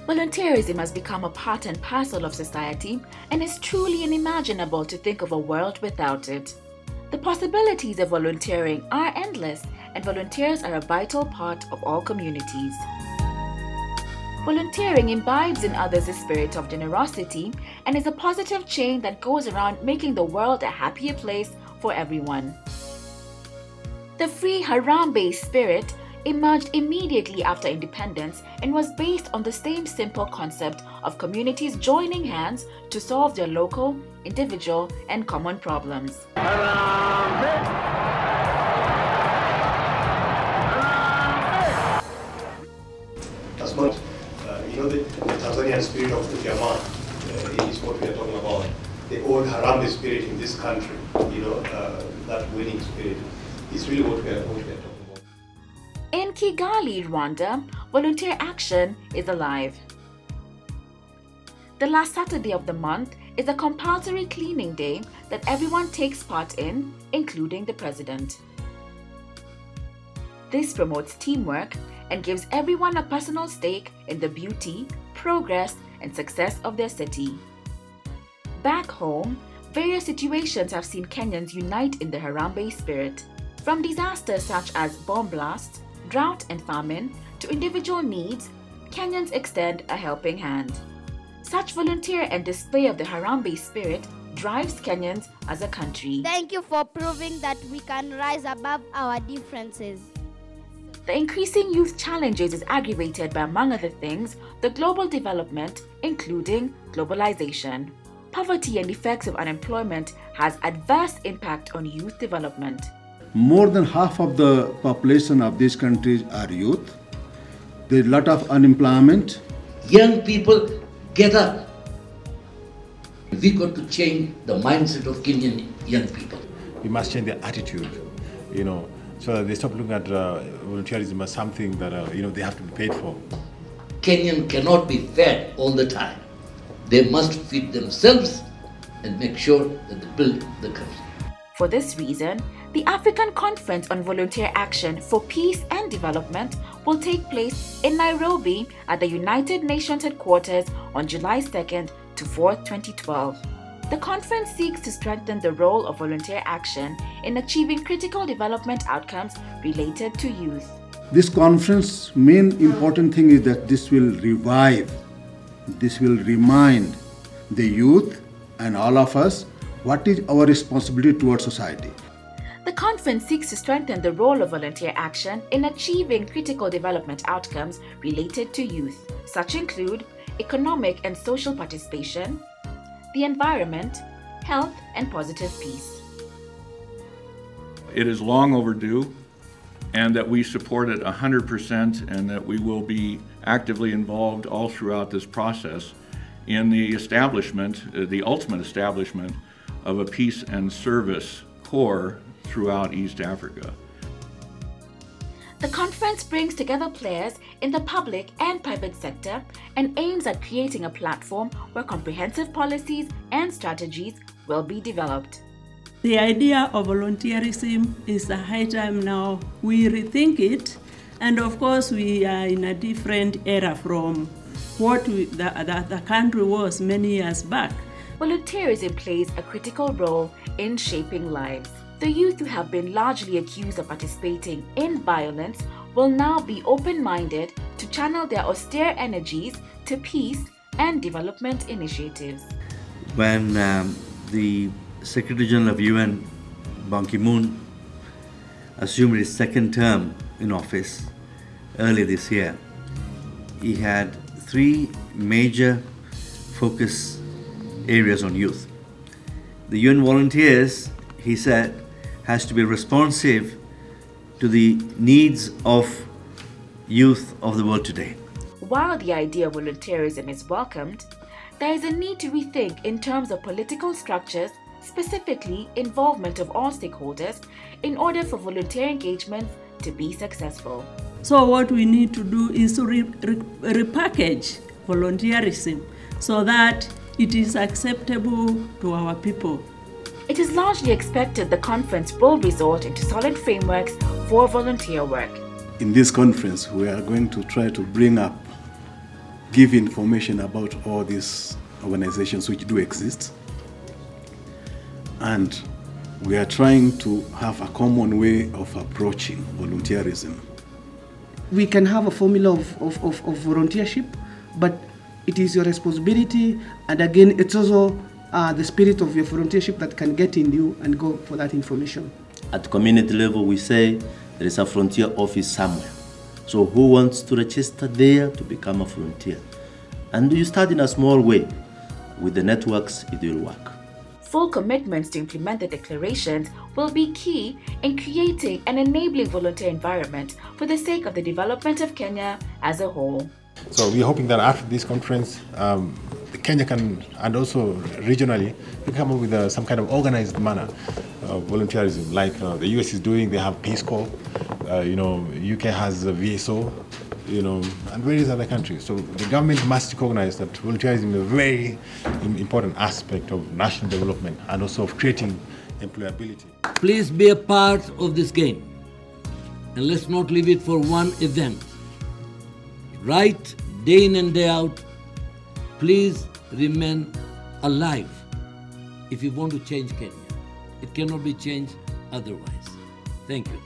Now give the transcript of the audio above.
Volunteerism has become a part and parcel of society and is truly unimaginable to think of a world without it. The possibilities of volunteering are endless, and volunteers are a vital part of all communities. Volunteering imbibes in others a spirit of generosity and is a positive chain that goes around making the world a happier place for everyone. The free Harambee spirit emerged immediately after independence and was based on the same simple concept of communities joining hands to solve their local, individual, and common problems. That's not, the Tanzanian spirit of the Jamaa is what we are talking about. The old Harambee spirit in this country, that winning spirit is really what we are talking about. In Kigali, Rwanda, volunteer action is alive. The last Saturday of the month is a compulsory cleaning day that everyone takes part in, including the president. This promotes teamwork and gives everyone a personal stake in the beauty, progress, and success of their city. Back home, various situations have seen Kenyans unite in the Harambee spirit. From disasters such as bomb blasts, drought and famine, to individual needs, Kenyans extend a helping hand. Such volunteer and display of the Harambee spirit drives Kenyans as a country. Thank you for proving that we can rise above our differences. The increasing youth challenges is aggravated by, among other things, the global development, including globalization. Poverty and effects of unemployment has adverse impact on youth development. More than half of the population of these countries are youth. There's a lot of unemployment. Young people, get up. We got to change the mindset of Kenyan young people. We must change their attitude, so that they stop looking at volunteerism as something that, they have to be paid for. Kenyan cannot be fed all the time. They must feed themselves and make sure that they build the country. For this reason, the African Conference on Volunteer Action for Peace and Development will take place in Nairobi at the United Nations headquarters on July 2nd to 4th, 2012. The conference seeks to strengthen the role of volunteer action in achieving critical development outcomes related to youth. This conference, main important thing is that this will revive, this will remind the youth and all of us what is our responsibility towards society. The conference seeks to strengthen the role of volunteer action in achieving critical development outcomes related to youth. Such include economic and social participation, the environment, health, and positive peace. It is long overdue, and that we support it 100%, and that we will be actively involved all throughout this process in the establishment, the ultimate establishment of a peace and service corps throughout East Africa. The conference brings together players in the public and private sector and aims at creating a platform where comprehensive policies and strategies will be developed. The idea of volunteerism is a high time now we rethink it, and of course we are in a different era from what the country was many years back. Volunteerism plays a critical role in shaping lives. The youth who have been largely accused of participating in violence will now be open-minded to channel their austere energies to peace and development initiatives. When the Secretary General of UN, Ban Ki-moon, assumed his second term in office earlier this year, he had three major focus areas on youth. The UN volunteers, he said, has to be responsive to the needs of youth of the world today. While the idea of volunteerism is welcomed, there is a need to rethink in terms of political structures, specifically involvement of all stakeholders, in order for volunteer engagements to be successful. So what we need to do is to repackage volunteerism so that it is acceptable to our people. It is largely expected the conference will result into solid frameworks for volunteer work. In this conference, we are going to try to bring up give information about all these organizations which do exist. And we are trying to have a common way of approaching volunteerism. We can have a formula of volunteership, but it is your responsibility, and again, it's also the spirit of your volunteership that can get in you and go for that information. At community level, we say there is a volunteer office somewhere. So who wants to register there to become a volunteer? And you start in a small way. With the networks, it will work. Full commitments to implement the declarations will be key in creating an enabling volunteer environment for the sake of the development of Kenya as a whole. So we're hoping that after this conference, Kenya can, and also regionally, we come up with some kind of organized manner of volunteerism, like the US is doing. They have Peace Corps, UK has VSO, and various other countries. So the government must recognize that volunteerism is a very important aspect of national development and also of creating employability. Please be a part of this game, and let's not leave it for one event. Right, day in and day out, please remain alive if you want to change Kenya. It cannot be changed otherwise. Thank you.